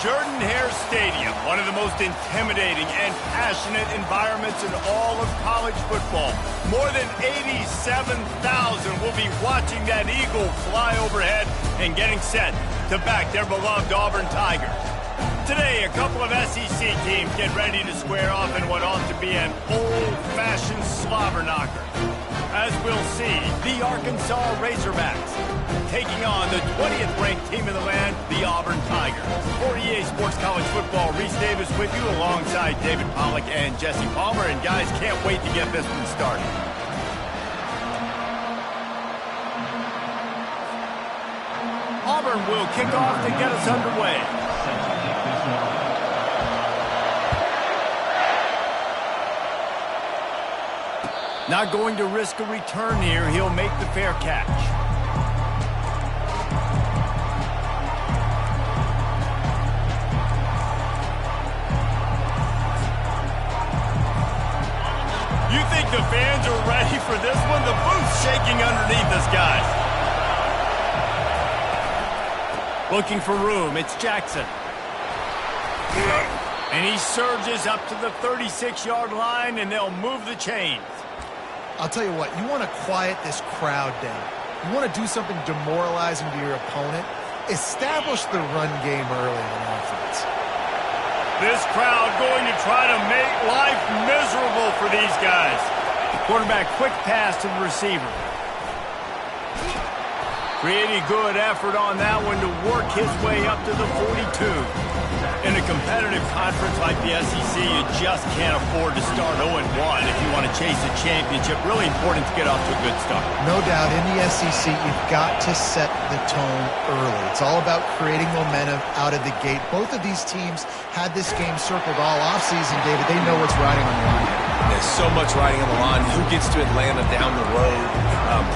Jordan-Hare Stadium, one of the most intimidating and passionate environments in all of college football. More than 87,000 will be watching that Eagle fly overhead and getting set to back their beloved Auburn Tigers. Today, a couple of SEC teams get ready to square off in what ought to be an old-fashioned slobber knocker. As we'll see, the Arkansas Razorbacks taking on the 20th ranked team in the land, the Auburn Tigers. For EA Sports College Football, Reese Davis with you alongside David Pollack and Jesse Palmer. And guys, can't wait to get this one started. Auburn will kick off to get us underway. Not going to risk a return here. He'll make the fair catch. You think the fans are ready for this one? The booth's shaking underneath us, guys. Looking for room. It's Jackson. And he surges up to the 36-yard line, and they'll move the chains. I'll tell you what, you want to quiet this crowd down. You want to do something demoralizing to your opponent. Establish the run game early on offense. This crowd going to try to make life miserable for these guys. Quarterback, quick pass to the receiver. Pretty good effort on that one to work his way up to the 42. In a competitive conference like the SEC, you just can't afford to start 0-1 if you want to chase a championship. Really important to get off to a good start. No doubt, in the SEC, you've got to set the tone early. It's all about creating momentum out of the gate. Both of these teams had this game circled all offseason, David. They know what's riding on the line. There's so much riding on the line. Who gets to Atlanta down the road?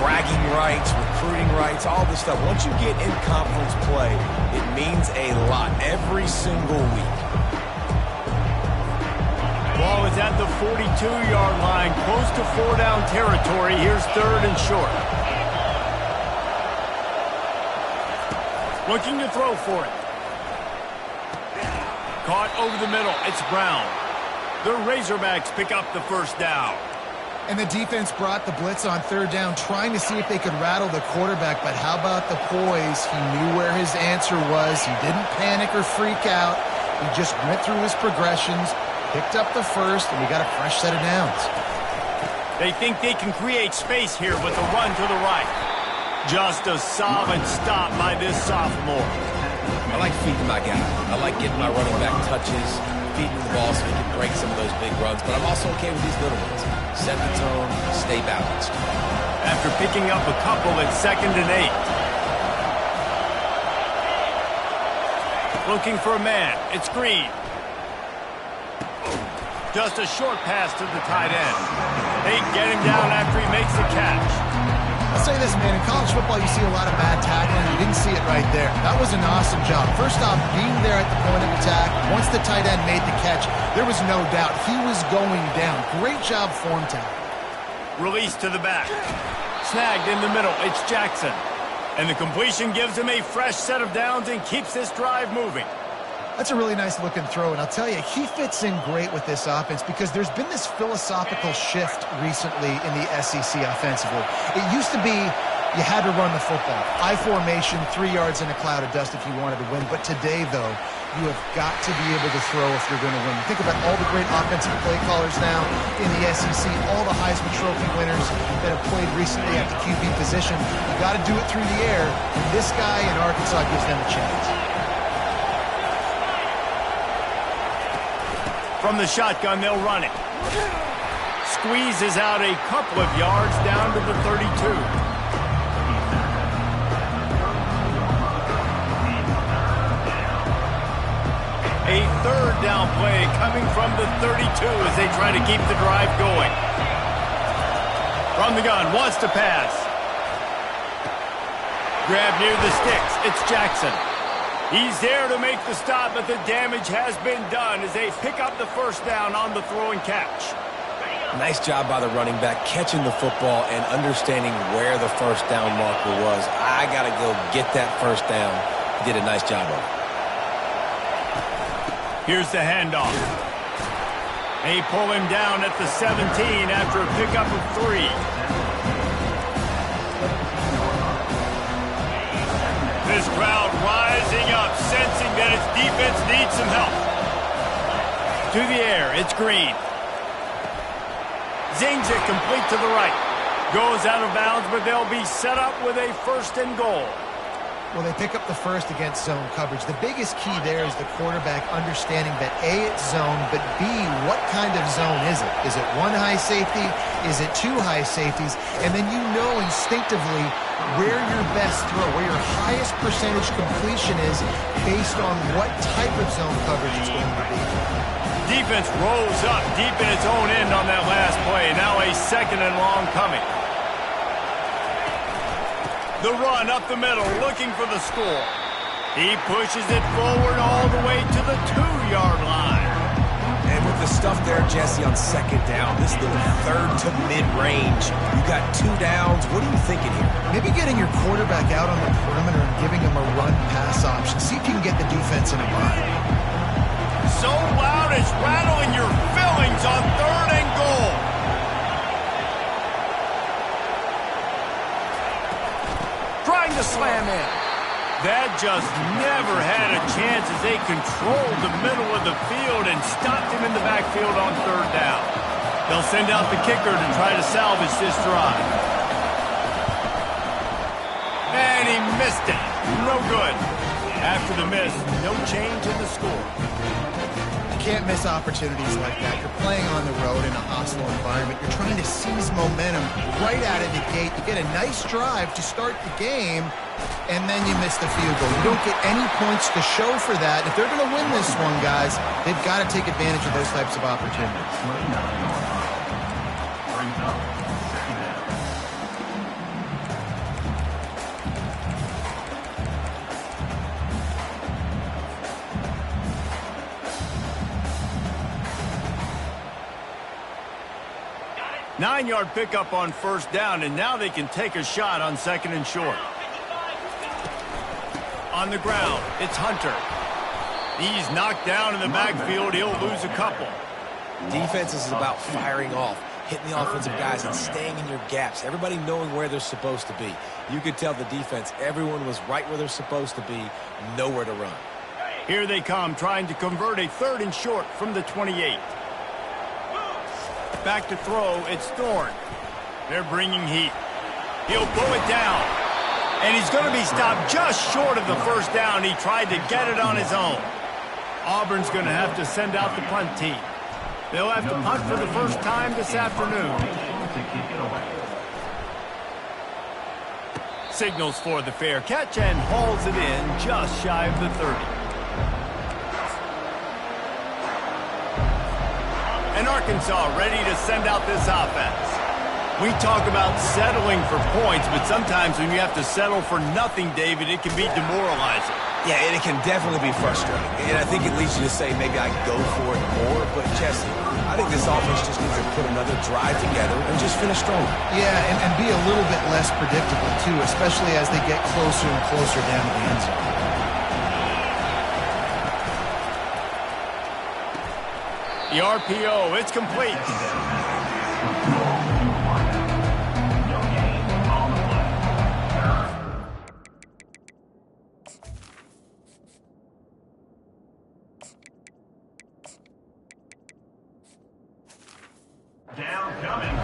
Bragging rights, recruiting rights, all this stuff. Once you get in conference play, it means a lot every single week. Ball is at the 42-yard line, close to 4-down territory. Here's 3rd and short. Looking to throw for it. Caught over the middle. It's Brown. The Razorbacks pick up the first down. And the defense brought the blitz on 3rd down, trying to see if they could rattle the quarterback. But how about the poise? He knew where his answer was. He didn't panic or freak out. He just went through his progressions, picked up the first, and we got a fresh set of downs. They think they can create space here with the run to the right. Just a solid stop by this sophomore. I like feeding my guy. I like getting my running back touches, feeding the ball so he can break some of those big runs. But I'm also okay with these little ones. Set the tone, stay balanced. After picking up a couple at 2nd and 8. Looking for a man. It's Green. Just a short pass to the tight end. They get him down after he makes the catch. I'll say this, man. In college football, you see a lot of bad tackling. You didn't see it right there. That was an awesome job. First off, being there at the point of attack. Once the tight end made the catch, there was no doubt he was going down. Great job form tackle. Release to the back. Snagged in the middle. It's Jackson. And the completion gives him a fresh set of downs and keeps this drive moving. That's a really nice looking throw, and I'll tell you, he fits in great with this offense because there's been this philosophical shift recently in the SEC offensively. It used to be you had to run the football. I formation, 3 yards in a cloud of dust if you wanted to win. But today, though, you have got to be able to throw if you're going to win. Think about all the great offensive play callers now in the SEC, all the Heisman Trophy winners that have played recently at the QB position. You got to do it through the air, and this guy in Arkansas gives them a chance. From the shotgun, they'll run it. Squeezes out a couple of yards down to the 32. A 3rd down play coming from the 32 as they try to keep the drive going. From the gun, wants to pass. Grab near the sticks. It's Jackson. He's there to make the stop, but the damage has been done as they pick up the first down on the throw and catch. Nice job by the running back, catching the football and understanding where the first down marker was. I got to go get that first down. He did a nice job of it. Here's the handoff. They pull him down at the 17 after a pickup of 3. This crowd rising up, sensing that its defense needs some help. To the air, it's Green. Zings it complete to the right. Goes out of bounds, but they'll be set up with a 1st and goal. Well, they pick up the first against zone coverage. The biggest key there is the quarterback understanding that A, it's zone, but B, what kind of zone is it? Is it 1 high safety? Is it 2 high safeties? And then you know instinctively where your best throw, where your highest percentage completion is based on what type of zone coverage it's going to be. Defense rolls up deep in its own end on that last play. Now a 2nd and long coming. The run up the middle, looking for the score. He pushes it forward all the way to the 2-yard line. And with the stuff there, Jesse, on 2nd down, this little 3rd to mid-range, you got 2 downs. What are you thinking here? Maybe getting your quarterback out on the perimeter and giving him a run-pass option. See if you can get the defense in a bind. So loud it's rattling your fillings on 3rd and goal. Trying to slam in. That just never had a chance as they controlled the middle of the field and stopped him in the backfield on 3rd down. They'll send out the kicker to try to salvage this drive. And he missed it. No good. After the miss, no change in the score. Can't miss opportunities like that. You're playing on the road in a hostile environment. You're trying to seize momentum right out of the gate. You get a nice drive to start the game, and then you miss the field goal. You don't get any points to show for that. If they're going to win this one, guys, they've got to take advantage of those types of opportunities. 9-yard pickup on 1st down, and now they can take a shot on 2nd and short. On the ground, it's Hunter. He's knocked down in the backfield. He'll lose a couple. Defense is about firing off, hitting the offensive guys, and staying in your gaps. Everybody knowing where they're supposed to be. You could tell the defense, everyone was right where they're supposed to be, nowhere to run. Here they come, trying to convert a 3rd and short from the 28. Back to throw, it's Thorne. They're bringing heat. He'll pull it down. And he's going to be stopped just short of the 1st down. He tried to get it on his own. Auburn's going to have to send out the punt team. They'll have to punt for the first time this afternoon. Signals for the fair catch and hauls it in just shy of the 30. And Arkansas ready to send out this offense. We talk about settling for points, but sometimes when you have to settle for nothing, David, it can be demoralizing. Yeah, and it can definitely be frustrating. And I think it leads you to say maybe I go for it more. But, Jesse, I think this offense just needs to put another drive together and just finish strong. Yeah, and be a little bit less predictable, too, especially as they get closer and closer down to the end zone. The RPO, it's complete. Down coming.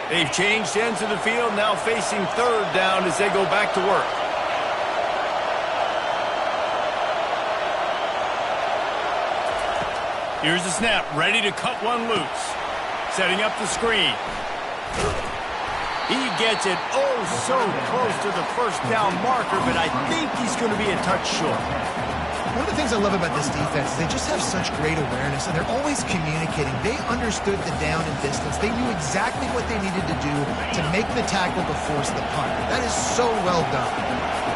They've changed ends of the field, now facing 3rd down as they go back to work. Here's the snap, ready to cut one loose. Setting up the screen. He gets it oh so close to the 1st down marker, but I think he's going to be a touch short. One of the things I love about this defense is they just have such great awareness, and they're always communicating. They understood the down and distance. They knew exactly what they needed to do to make the tackle to force the punt. That is so well done.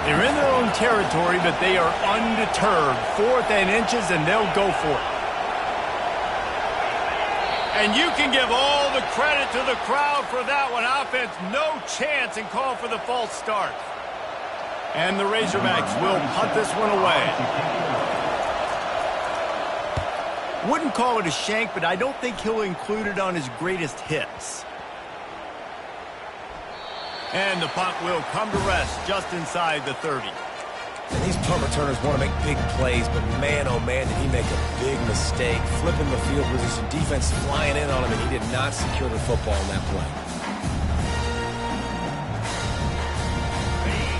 They're in their own territory, but they are undeterred. 4th and inches, and they'll go for it. And you can give all the credit to the crowd for that one. Offense, no chance, and call for the false start. And the Razorbacks will punt this one away. Wouldn't call it a shank, but I don't think he'll include it on his greatest hits. And the punt will come to rest just inside the 30. And these punt returners want to make big plays, but man, oh man, did he make a big mistake. Flipping the field position, defense flying in on him, and he did not secure the football in that play.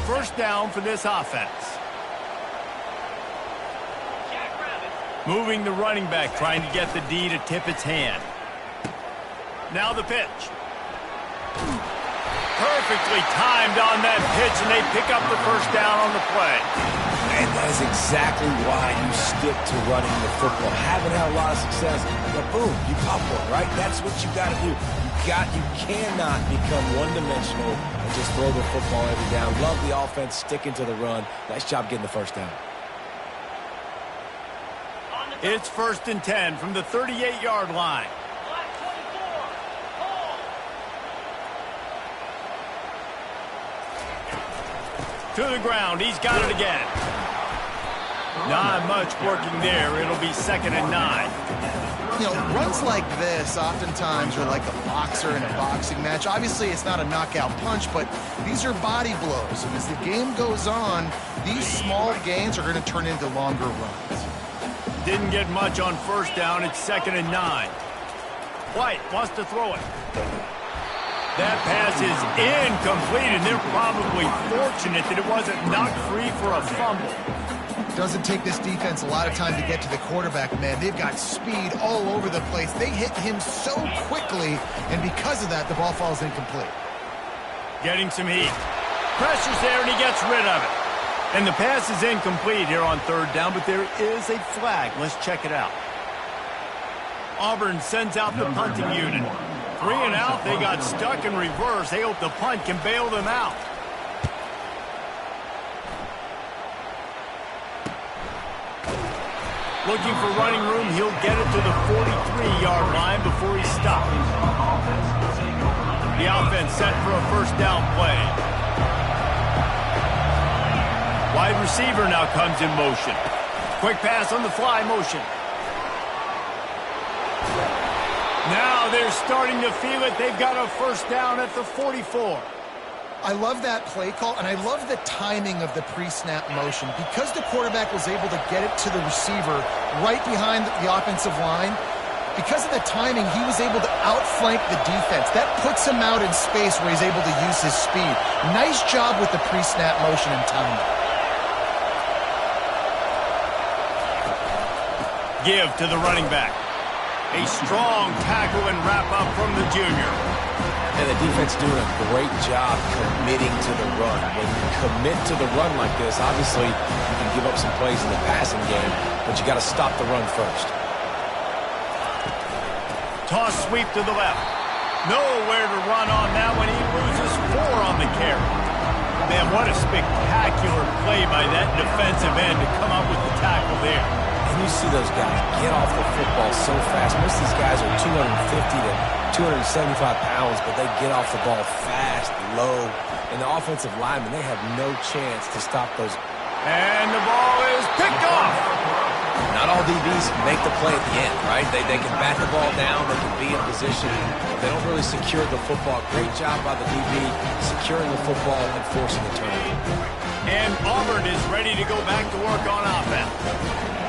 First down for this offense. Moving the running back, trying to get the D to tip its hand. Now the pitch. Perfectly timed on that pitch, and they pick up the first down on the play. And that is exactly why you stick to running the football. Haven't had a lot of success, but boom, you pop one, right? That's what you got to do. You cannot become one-dimensional and just throw the football every down. Love the offense sticking to the run. Nice job getting the first down. It's 1st and 10 from the 38-yard line. To the ground. He's got it again. Not much working there. It'll be 2nd and 9. You know, runs like this oftentimes are like a boxer in a boxing match. Obviously, it's not a knockout punch, but these are body blows. And as the game goes on, these small gains are going to turn into longer runs. Didn't get much on first down. It's 2nd and 9. White wants to throw it. That pass is incomplete, and they're probably fortunate that it wasn't knocked free for a fumble. Doesn't take this defense a lot of time to get to the quarterback, man. They've got speed all over the place. They hit him so quickly, and because of that, the ball falls incomplete. Getting some heat. Pressure's there, and he gets rid of it. And the pass is incomplete here on 3rd down, but there is a flag. Let's check it out. Auburn sends out the punting unit. 3 and out. They got stuck in reverse. They hope the punt can bail them out. Looking for running room. He'll get it to the 43-yard line before he stops. The offense set for a first down play. Wide receiver now comes in motion. Quick pass on the fly motion. Now they're starting to feel it. They've got a first down at the 44. I love that play call, and I love the timing of the pre-snap motion. Because the quarterback was able to get it to the receiver right behind the offensive line, because of the timing, he was able to outflank the defense. That puts him out in space where he's able to use his speed. Nice job with the pre-snap motion and timing. Give to the running back. A strong tackle and wrap-up from the junior. And the defense doing a great job committing to the run. When you commit to the run like this, obviously you can give up some plays in the passing game, but you got to stop the run first. Toss sweep to the left. Nowhere to run on that one. He loses 4 on the carry. Man, what a spectacular play by that defensive end to come up with the tackle there. And you see those guys get off the football so fast. Most of these guys are 250 to 275 pounds, but they get off the ball fast, low. And the offensive linemen, they have no chance to stop those. And the ball is picked off. Not all DBs make the play at the end, right? They can bat the ball down, they can be in position. They don't really secure the football. Great job by the DB securing the football and forcing the turnover. And Auburn is ready to go back to work on offense.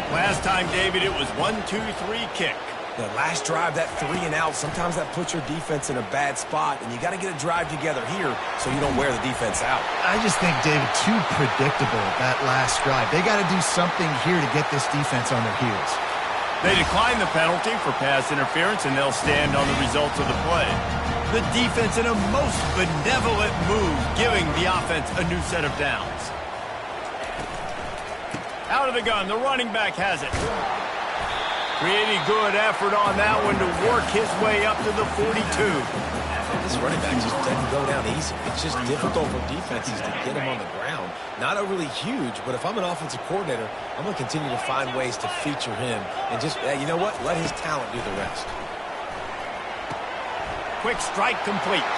Last time, David, it was 1-2-3 kick. The last drive, that 3 and out, sometimes that puts your defense in a bad spot, and you got to get a drive together here so you don't wear the defense out. I just think, David, too predictable, that last drive. They got to do something here to get this defense on their heels. They decline the penalty for pass interference, and they'll stand on the results of the play. The defense in a most benevolent move, giving the offense a new set of downs. Out of the gun, the running back has it. Pretty good effort on that one to work his way up to the 42. This running back just doesn't go down easy. It's just difficult for defenses to get him on the ground. Not overly huge, but if I'm an offensive coordinator, I'm going to continue to find ways to feature him and just, you know what, let his talent do the rest. Quick strike complete.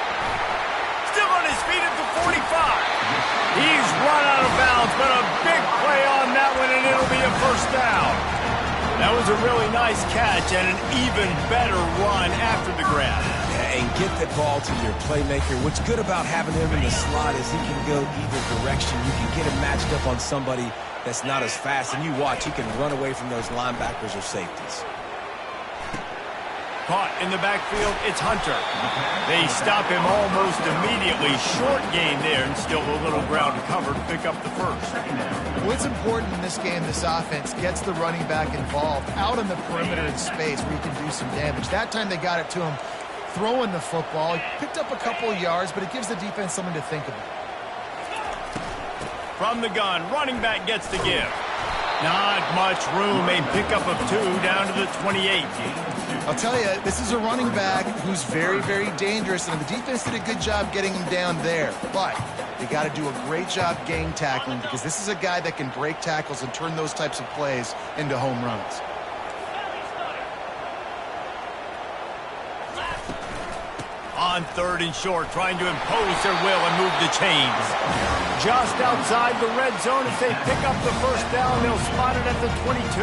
Still on his feet at the 45. He's run out of bounds, but a big play on that one, and it'll be a first down. That was a really nice catch and an even better run after the grab. And get the ball to your playmaker. What's good about having him in the slot is he can go either direction. You can get him matched up on somebody that's not as fast, and you watch, he can run away from those linebackers or safeties. Caught in the backfield, it's Hunter. They stop him almost immediately. Short gain there, and still a little ground to cover to pick up the first. Well, it's important in this game, this offense gets the running back involved out on the perimeter in space where he can do some damage. That time they got it to him throwing the football. He picked up a couple of yards, but it gives the defense something to think about. From the gun, running back gets the give. Not much room, a pickup of 2 down to the 28. I'll tell you, this is a running back who's very, very dangerous, and the defense did a good job getting him down there. But they got to do a great job gang tackling because this is a guy that can break tackles and turn those types of plays into home runs. On 3rd and short, trying to impose their will and move the chains. Just outside the red zone as they pick up the first down. They'll spot it at the 22.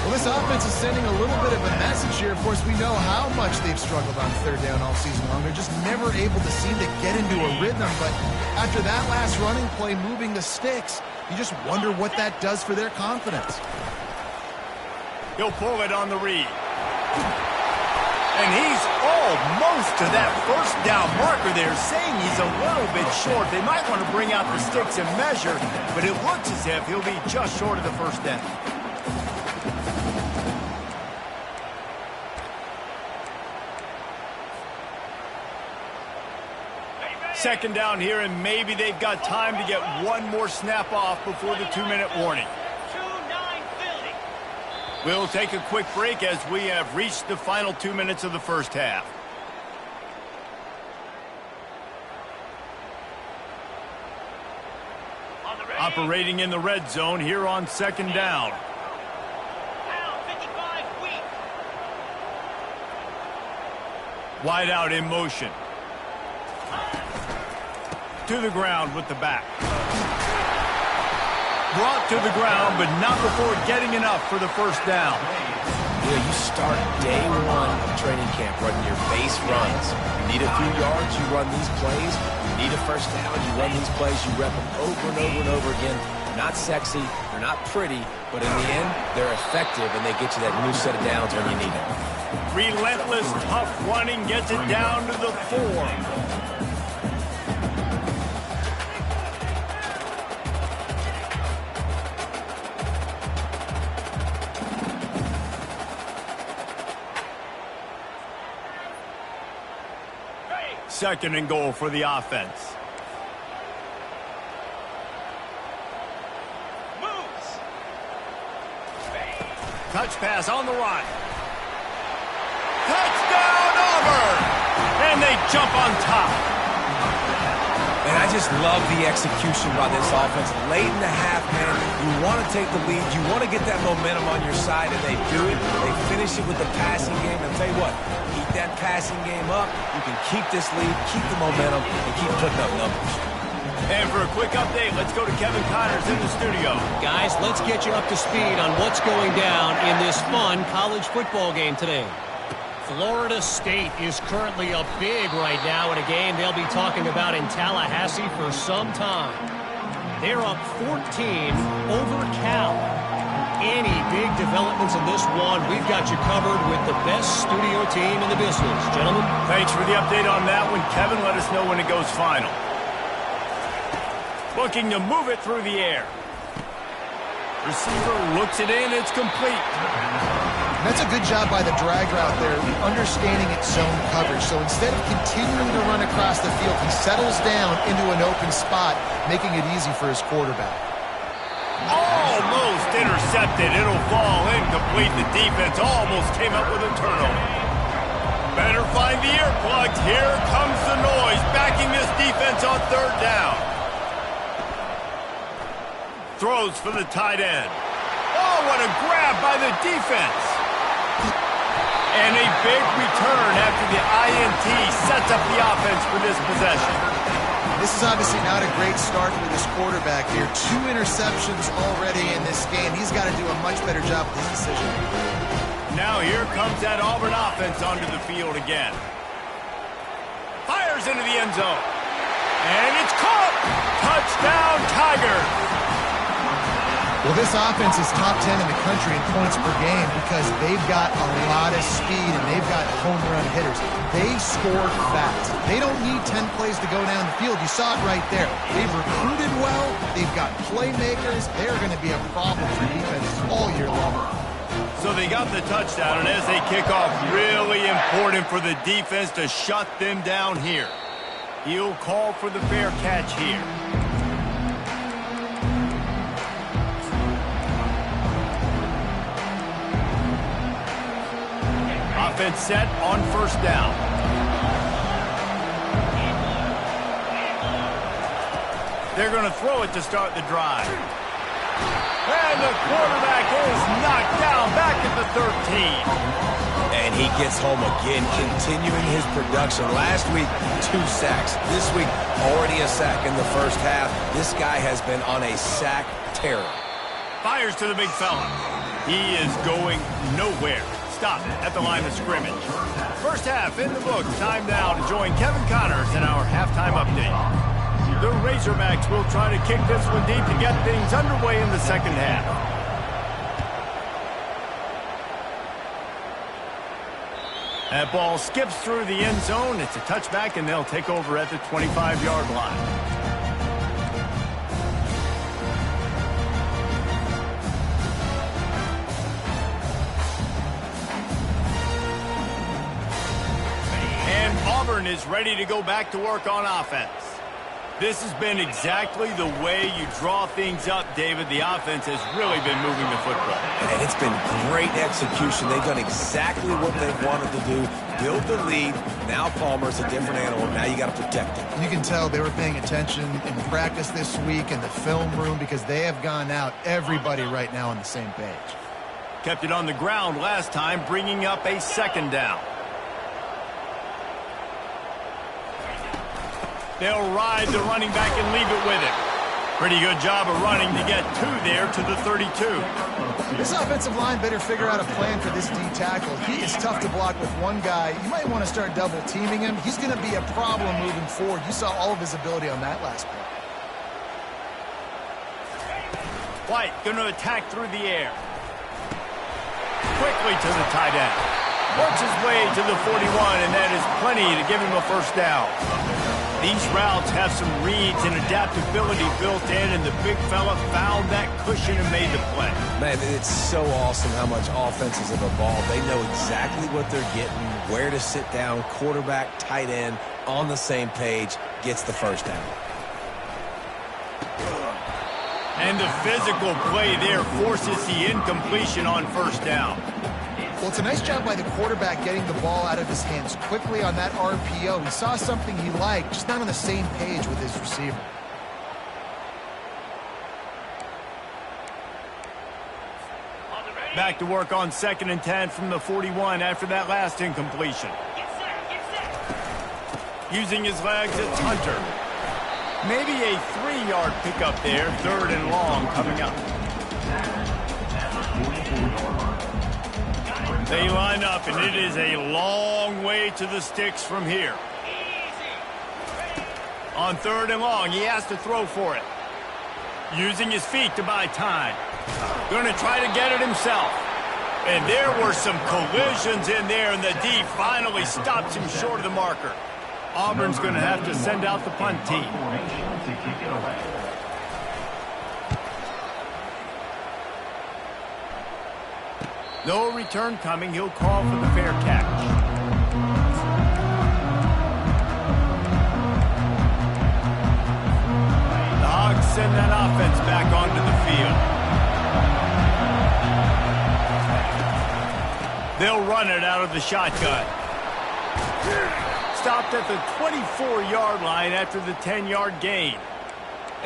Well, this offense is sending a little bit of a message here. Of course, we know how much they've struggled on 3rd down all season long. They're just never able to seem to get into a rhythm. But after that last running play, moving the sticks, you just wonder what that does for their confidence. He'll pull it on the read. And he's almost to that first down marker there, saying he's a little bit short. They might want to bring out the sticks and measure, but it looks as if he'll be just short of the first down. Second down here, and maybe they've got time to get one more snap off before the 2-minute warning. We'll take a quick break as we have reached the final 2 minutes of the first half. Operating in the red zone here on 2nd down. Wide out in motion. To the ground with the back. Brought to the ground, but not before getting enough for the first down. You know, you start day 1 of training camp running your base runs. You need a few yards, you run these plays. You need a first down, you run these plays. You rep them over and over and over again. They're not sexy, they're not pretty, but in the end, they're effective, and they get you that new set of downs when you need them. Relentless, tough running gets it down to the 4. Second and goal for the offense. Moves. Touch pass on the right. Touchdown Auburn! And they jump on top. And I just love the execution by this offense. Late in the half, man, you want to take the lead. You want to get that momentum on your side, and they do it. They finish it with the passing game. And I'll tell you what, keep that passing game up. You can keep this lead, keep the momentum, and keep putting up numbers. And for a quick update, let's go to Kevin Connors in the studio. Guys, let's get you up to speed on what's going down in this fun college football game today. Florida State is currently up big right now in a game they'll be talking about in Tallahassee for some time. They're up 14 over Cal. Any big developments in this one, we've got you covered with the best studio team in the business. Gentlemen. Thanks for the update on that one. Kevin, let us know when it goes final. Looking to move it through the air. Receiver looks it in. It's complete. That's a good job by the drag route there, understanding its zone coverage. So instead of continuing to run across the field, he settles down into an open spot, making it easy for his quarterback. Almost intercepted. It'll fall incomplete. The defense almost came up with a turnover. Better find the earplugs. Here comes the noise, backing this defense on third down. Throws for the tight end. Oh, what a grab by the defense. And a big return after the INT sets up the offense for this possession. This is obviously not a great start for this quarterback here. 2 interceptions already in this game. He's got to do a much better job with his decision. Now here comes that Auburn offense onto the field again. Fires into the end zone. And it's caught. Touchdown, Tigers. Well, this offense is top 10 in the country in points per game because they've got a lot of speed and they've got home run hitters. They score fast. They don't need 10 plays to go down the field. You saw it right there. They've recruited well. They've got playmakers. They're going to be a problem for defenses all year long. So they got the touchdown, and as they kick off, really important for the defense to shut them down here. He'll call for the fair catch here. Offense set on first down. They're going to throw it to start the drive. And the quarterback is knocked down back at the 13. And he gets home again, continuing his production. Last week, 2 sacks. This week, already a sack in the first half. This guy has been on a sack terror. Fires to the big fella. He is going nowhere. Stop at the line of scrimmage. First half in the books. Time now to join Kevin Connors in our halftime update. The Razorbacks will try to kick this one deep to get things underway in the second half. That ball skips through the end zone. It's a touchback, and they'll take over at the 25-yard line. Auburn is ready to go back to work on offense. This has been exactly the way you draw things up, David. The offense has really been moving the football. And it's been great execution. They've done exactly what they've wanted to do. Build the lead. Now Palmer's a different animal. Now you got to protect him. You can tell they were paying attention in practice this week in the film room because they have gone out, everybody right now on the same page. Kept it on the ground last time, bringing up a second down. They'll ride the running back and leave it with him. Pretty good job of running to get 2 there to the 32. This offensive line better figure out a plan for this D tackle. He is tough to block with one guy. You might want to start double teaming him. He's going to be a problem moving forward. You saw all of his ability on that last play. White going to attack through the air. Quickly to the tight end. Works his way to the 41, and that is plenty to give him a first down. These routes have some reads and adaptability built in, and the big fella found that cushion and made the play. Man, it's so awesome how much offenses have evolved. They know exactly what they're getting, where to sit down, quarterback, tight end, on the same page, gets the first down. And the physical play there forces the incompletion on first down. Well, it's a nice job by the quarterback getting the ball out of his hands quickly on that RPO. He saw something he liked, just not on the same page with his receiver. Back to work on 2nd and 10 from the 41 after that last incompletion. Using his legs, it's Hunter. Maybe a 3-yard pickup there, 3rd and long coming up. They line up, and it is a long way to the sticks from here. On 3rd and long, he has to throw for it. Using his feet to buy time. Going to try to get it himself. And there were some collisions in there, and the D finally stops him short of the marker. Auburn's going to have to send out the punt team. No return coming. He'll call for the fair catch. The Hogs send that offense back onto the field. They'll run it out of the shotgun. Stopped at the 24-yard line after the 10-yard gain.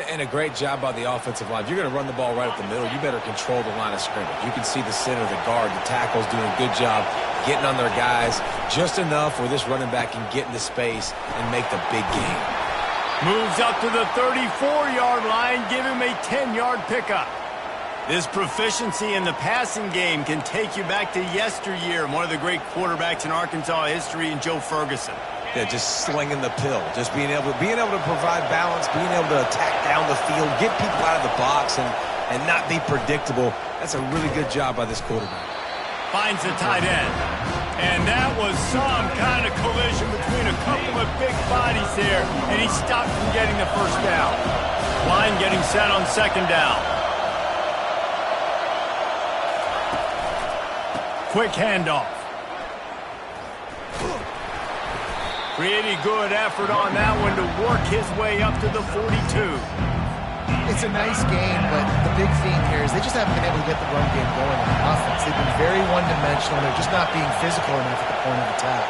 And a great job by the offensive line. If you're going to run the ball right up the middle, you better control the line of scrimmage. You can see the center, the guard, the tackle's doing a good job getting on their guys just enough where this running back can get into space and make the big game. Moves up to the 34-yard line, give him a 10-yard pickup. This proficiency in the passing game can take you back to yesteryear, one of the great quarterbacks in Arkansas history, in Joe Ferguson. Yeah, just slinging the pill, just being able to provide balance, being able to attack down the field, get people out of the box, and not be predictable. That's a really good job by this quarterback. Finds the tight end. And that was some kind of collision between a couple of big bodies there, and he stopped from getting the first down. Line getting set on second down. Quick handoff. Pretty good effort on that one to work his way up to the 42. It's a nice game, but the big theme here is they just haven't been able to get the run game going on the offense. They've been very one-dimensional. They're just not being physical enough at the point of attack.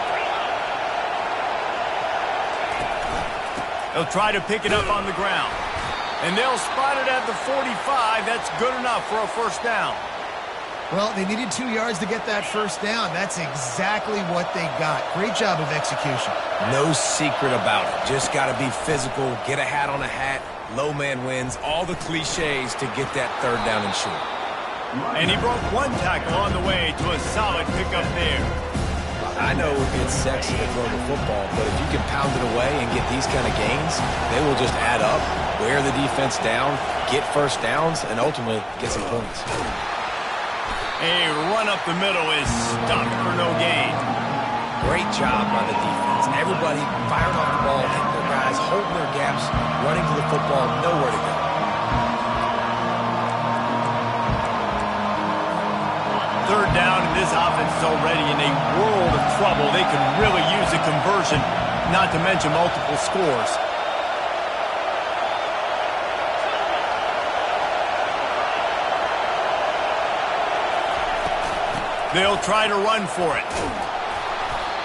They'll try to pick it up on the ground. And they'll spot it at the 45. That's good enough for a first down. Well, they needed 2 yards to get that first down. That's exactly what they got. Great job of execution. No secret about it. Just got to be physical, get a hat on a hat, low man wins, all the cliches to get that third down and short. And he broke one tackle on the way to a solid pickup there. I know it's sexy to throw the football, but if you can pound it away and get these kind of gains, they will just add up, wear the defense down, get first downs, and ultimately get some points. A run up the middle is stopped for no gain. Great job by the defense. Everybody firing off the ball, hitting their guys, holding their gaps, running to the football, nowhere to go. Third down, and this offense is already in a world of trouble. They can really use a conversion, not to mention multiple scores. They'll try to run for it.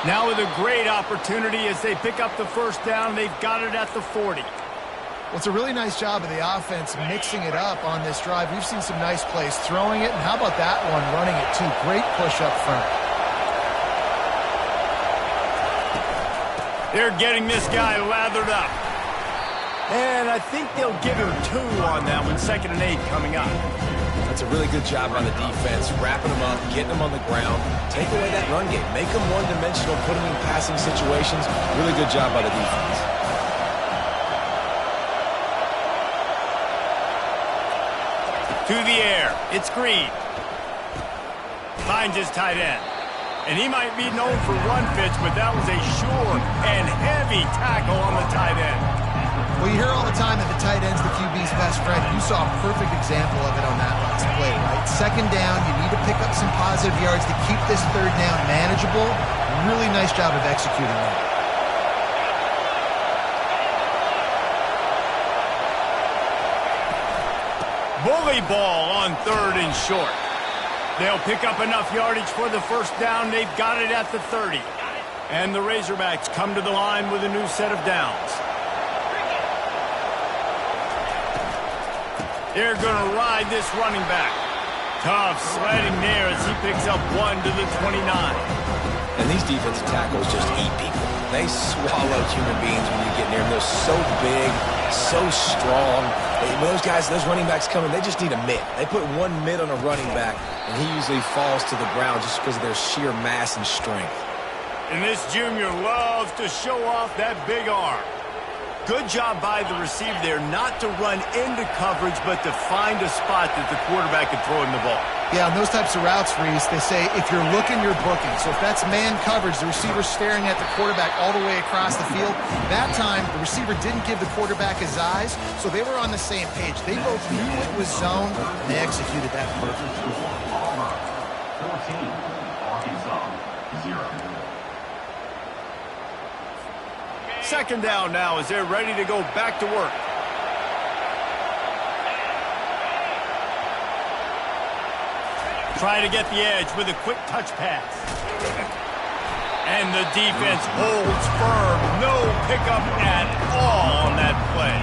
Now with a great opportunity as they pick up the first down. They've got it at the 40. Well, it's a really nice job of the offense mixing it up on this drive. We've seen some nice plays throwing it, and how about that one running it too? Great push up front. They're getting this guy lathered up. And I think they'll give him 2 on that one. 2nd and 8 coming up. That's a really good job by the defense, wrapping them up, getting them on the ground, take away that run game, make them one-dimensional, put them in passing situations. Really good job by the defense. To the air, it's Green. Finds his tight end. And he might be known for run fits, but that was a sure and heavy tackle on the tight end. Well, you hear all the time that the tight end's the QB's best friend. You saw a perfect example of it on that last play, right? 2nd down, you need to pick up some positive yards to keep this 3rd down manageable. Really nice job of executing that. Bully ball on 3rd and short. They'll pick up enough yardage for the first down. They've got it at the 30. And the Razorbacks come to the line with a new set of downs. They're going to ride this running back. Tough sledding there as he picks up 1 to the 29. And these defensive tackles just eat people. They swallow human beings when you get near them. They're so big, so strong. When those guys, those running backs come in, they just need a mitt. They put 1 mitt on a running back, and he usually falls to the ground just because of their sheer mass and strength. And this junior loves to show off that big arm. Good job by the receiver there not to run into coverage, but to find a spot that the quarterback can throw him the ball. Yeah, on those types of routes, Reese, they say if you're looking, you're booking. So if that's man coverage, the receiver's staring at the quarterback all the way across the field. That time, the receiver didn't give the quarterback his eyes, so they were on the same page. They both knew it was zone, and they executed that perfectly. 14, Arkansas, 0. 2nd down now as they're ready to go back to work. Try to get the edge with a quick touch pass. And the defense holds firm. No pickup at all on that play.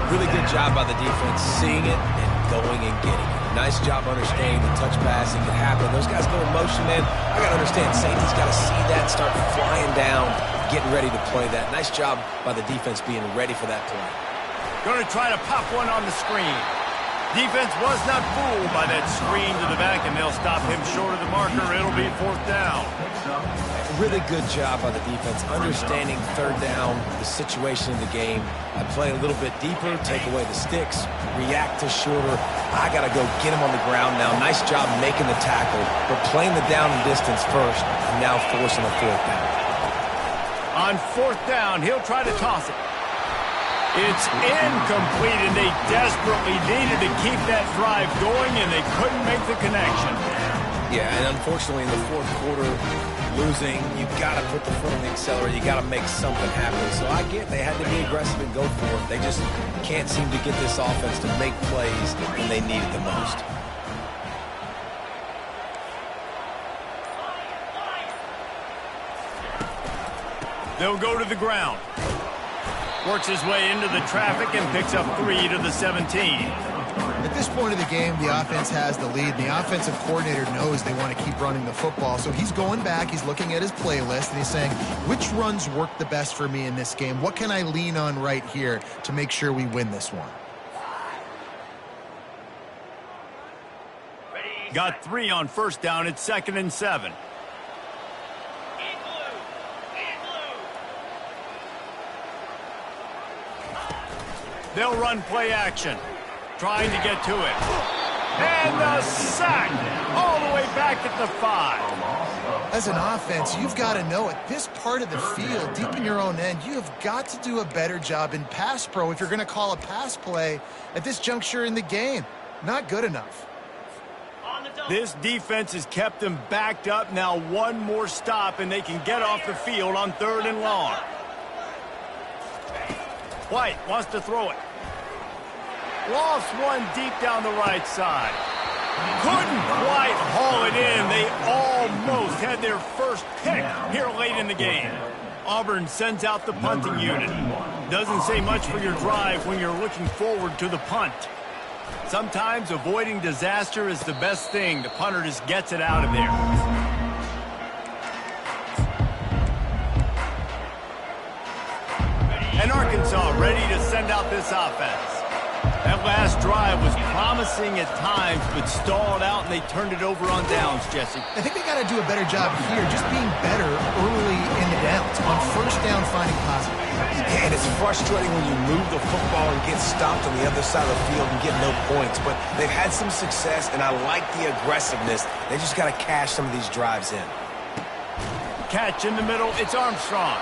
Really good job by the defense seeing it and going and getting it. Nice job understanding the touch passing can happen. Those guys go in motion, man. I got to understand, safety's got to see that and start flying down, getting ready to play that. Nice job by the defense being ready for that play. Going to try to pop one on the screen. Defense was not fooled by that screen to the back, and they'll stop him short of the marker. It'll be 4th down. Really good job by the defense, understanding 3rd down, the situation of the game. I play a little bit deeper, take away the sticks, react to shorter. I got to go get him on the ground now. Nice job making the tackle, but playing the down and distance first, and now forcing a 4th down. On 4th down, he'll try to toss it. It's incomplete, and they desperately needed to keep that drive going, and they couldn't make the connection. Yeah, and unfortunately in the 4th quarter, losing, you got to put the foot on the accelerator. You got to make something happen. So I get they had to be aggressive and go for it. They just can't seem to get this offense to make plays when they need it the most. They'll go to the ground. Works his way into the traffic and picks up 3 to the 17. At this point of the game, the offense has the lead. The offensive coordinator knows they want to keep running the football. So he's going back, he's looking at his playlist, and he's saying, which runs work the best for me in this game? What can I lean on right here to make sure we win this one? Got 3 on 1st down. It's 2nd and 7. They'll run play action, trying to get to it. And the sack all the way back at the 5. As an offense, you've got to know at this part of the field, deep in your own end, you have got to do a better job in pass pro if you're going to call a pass play at this juncture in the game. Not good enough. This defense has kept them backed up. Now one more stop, and they can get off the field on 3rd and long. White wants to throw it. Lost one deep down the right side. Couldn't quite haul it in. They almost had their first pick here late in the game. Auburn sends out the punting unit. Doesn't say much for your drive when you're looking forward to the punt. Sometimes avoiding disaster is the best thing. The punter just gets it out of there. And Arkansas ready to send out this offense. That last drive was promising at times, but stalled out, and they turned it over on downs, Jesse. I think they got to do a better job here, just being better early in the downs. On 1st down, finding positive. And it's frustrating when you move the football and get stopped on the other side of the field and get no points. But they've had some success, and I like the aggressiveness. They just got to cash some of these drives in. Catch in the middle. It's Armstrong.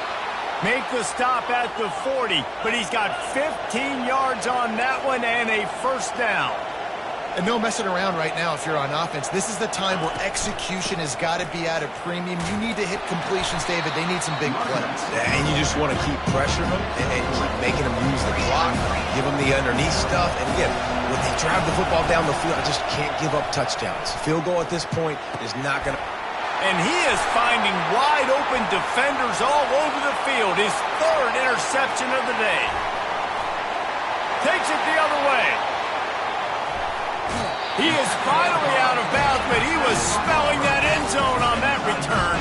Make the stop at the 40, but he's got 15 yards on that one and a 1st down. And no messing around right now if you're on offense. This is the time where execution has got to be at a premium. You need to hit completions, David. They need some big plays. And you just want to keep pressuring them and keep making them use the clock, give them the underneath stuff. And again, when they drive the football down the field, I just can't give up touchdowns. Field goal at this point is not going to... And he is finding wide-open defenders all over the field. His 3rd interception of the day. Takes it the other way. He is finally out of bounds, but he was smelling that end zone on that return.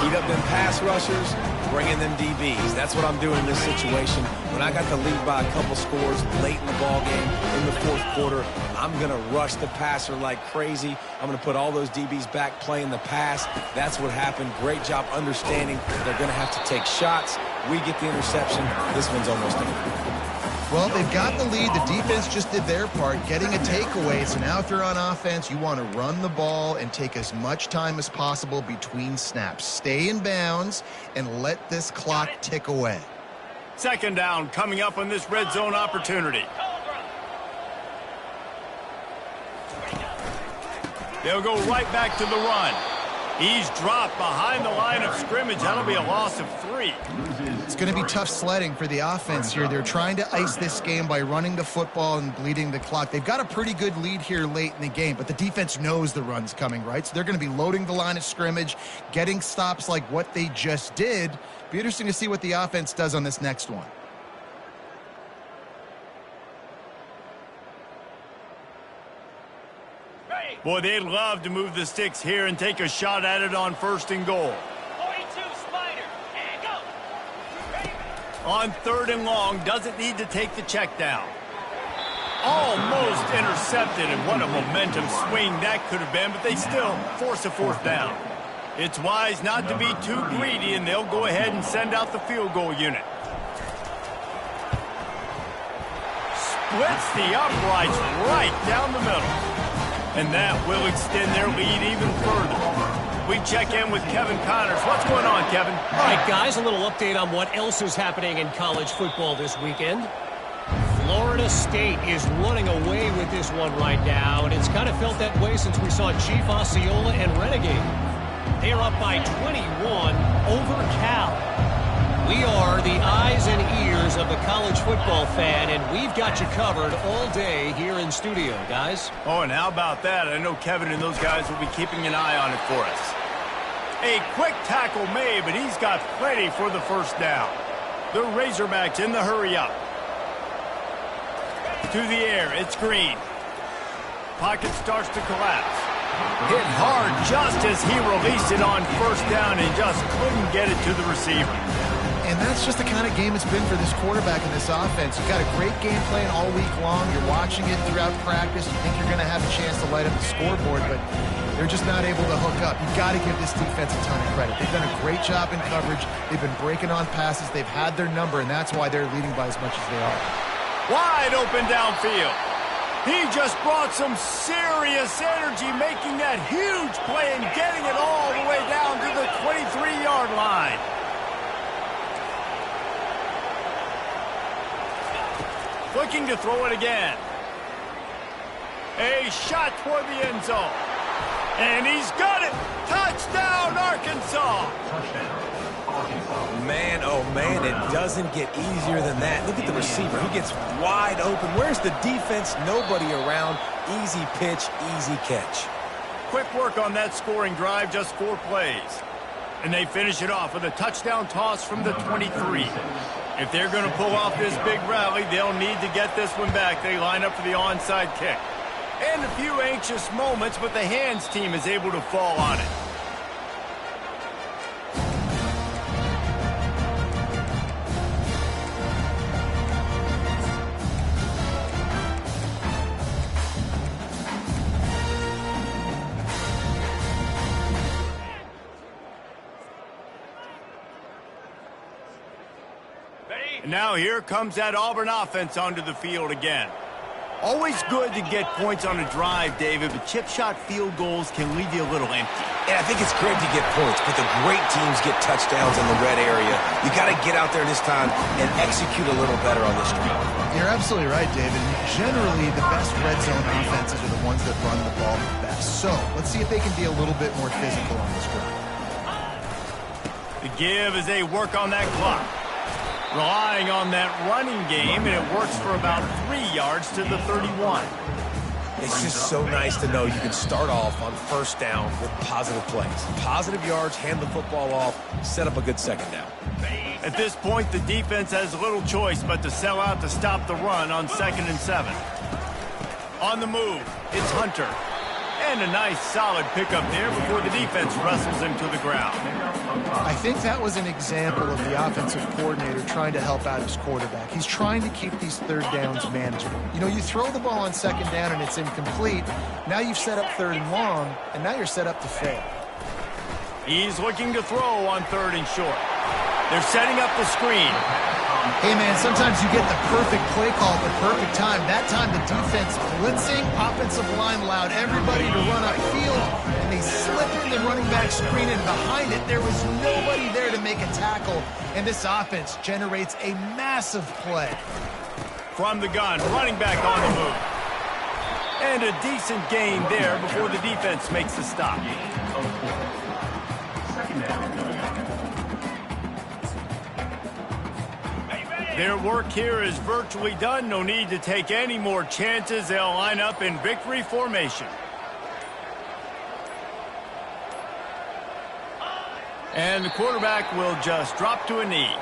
Heat up them pass rushers, bring in them DBs. That's what I'm doing in this situation. When I got the lead by a couple scores late in the ball game in the 4th quarter, I'm going to rush the passer like crazy. I'm going to put all those DBs back playing the pass. That's what happened. Great job understanding they're going to have to take shots. We get the interception. This one's almost over. Well, they've got the lead. The defense just did their part, getting a takeaway. So now if you're on offense, you want to run the ball and take as much time as possible between snaps. Stay in bounds and let this clock tick away. 2nd down coming up on this red zone opportunity. They'll go right back to the run. He's dropped behind the line of scrimmage. That'll be a loss of 3. It's going to be tough sledding for the offense here. They're trying to ice this game by running the football and bleeding the clock. They've got a pretty good lead here late in the game, but the defense knows the run's coming, right? So they're going to be loading the line of scrimmage, getting stops like what they just did. Be interesting to see what the offense does on this next one. Boy, they'd love to move the sticks here and take a shot at it on 1st and goal. 42 Spider, and go! On 3rd and long, doesn't need to take the check down. Almost intercepted, and what a momentum swing that could have been, but they still force a 4th down. It's wise not to be too greedy, and they'll go ahead and send out the field goal unit. Splits the uprights right down the middle. And that will extend their lead even further. We check in with Kevin Connors. What's going on, Kevin? All right, guys, a little update on what else is happening in college football this weekend. Florida State is running away with this one right now, and it's kind of felt that way since we saw Chief Osceola and Renegade. They are up by 21 over Cal. We are the eyes and ears of the college football fan, and we've got you covered all day here in studio, guys. Oh, and how about that? I know Kevin and those guys will be keeping an eye on it for us. A quick tackle made, but he's got plenty for the 1st down. The Razorbacks in the hurry-up. To the air, it's Green. Pocket starts to collapse. Hit hard just as he released it on 1st down and just couldn't get it to the receiver. And that's just the kind of game it's been for this quarterback and this offense. You've got a great game plan all week long. You're watching it throughout practice. You think you're going to have a chance to light up the scoreboard, but they're just not able to hook up. You've got to give this defense a ton of credit. They've done a great job in coverage. They've been breaking on passes. They've had their number, and that's why they're leading by as much as they are. Wide open downfield. He just brought some serious energy, making that huge play and getting it all the way down to the 23-yard line. Looking to throw it again. A shot toward the end zone. And he's got it. Touchdown, Arkansas. Man, oh man, it doesn't get easier than that. Look at the receiver. He gets wide open. Where's the defense? Nobody around. Easy pitch, easy catch. Quick work on that scoring drive, just 4 plays. And they finish it off with a touchdown toss from the 23. If they're going to pull off this big rally, they'll need to get this one back. They line up for the onside kick. And a few anxious moments, but the hands team is able to fall on it. Now here comes that Auburn offense onto the field again. Always good to get points on a drive, David, but chip shot field goals can leave you a little empty. And I think it's great to get points, but the great teams get touchdowns in the red area. You got to get out there this time and execute a little better on this drive. You're absolutely right, David. Generally, the best red zone offenses are the ones that run the ball the best. So let's see if they can be a little bit more physical on this drive. The give as they work on that clock. Relying on that running game, and it works for about 3 yards to the 31. It's just so nice to know you can start off on 1st down with positive plays. Positive yards, hand the football off, set up a good 2nd down. At this point, the defense has little choice but to sell out to stop the run on 2nd and 7. On the move, it's Hunter. And a nice solid pickup there before the defense wrestles him to the ground. I think that was an example of the offensive coordinator trying to help out his quarterback. He's trying to keep these 3rd downs manageable. You know, you throw the ball on 2nd down and it's incomplete. Now you've set up 3rd and long, and now you're set up to fail. He's looking to throw on 3rd and short. They're setting up the screen. Hey, man, sometimes you get the perfect play call at the perfect time. That time the defense blitzing, offensive line allowed everybody to run upfield, and they slip in the running back screen, and behind it there was nobody there to make a tackle, and this offense generates a massive play. From the gun, running back on the move. And a decent gain there before the defense makes the stop. Their work here is virtually done. No need to take any more chances. They'll line up in victory formation. And the quarterback will just drop to a knee.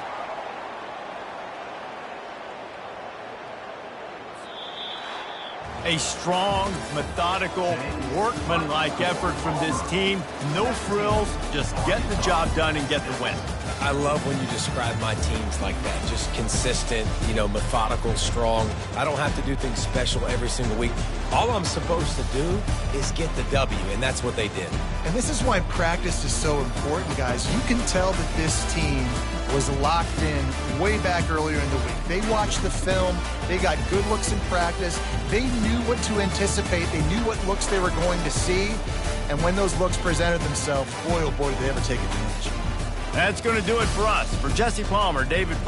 A strong, methodical, workmanlike effort from this team. No frills, just get the job done and get the win. I love when you describe my teams like that. Just consistent, methodical, strong. I don't have to do things special every single week. All I'm supposed to do is get the W, and that's what they did. And this is why practice is so important, guys. You can tell that this team was locked in way back earlier in the week. They watched the film. They got good looks in practice. They knew what to anticipate. They knew what looks they were going to see. And when those looks presented themselves, boy, oh boy, did they ever take advantage. That's going to do it for us. For Jesse Palmer, David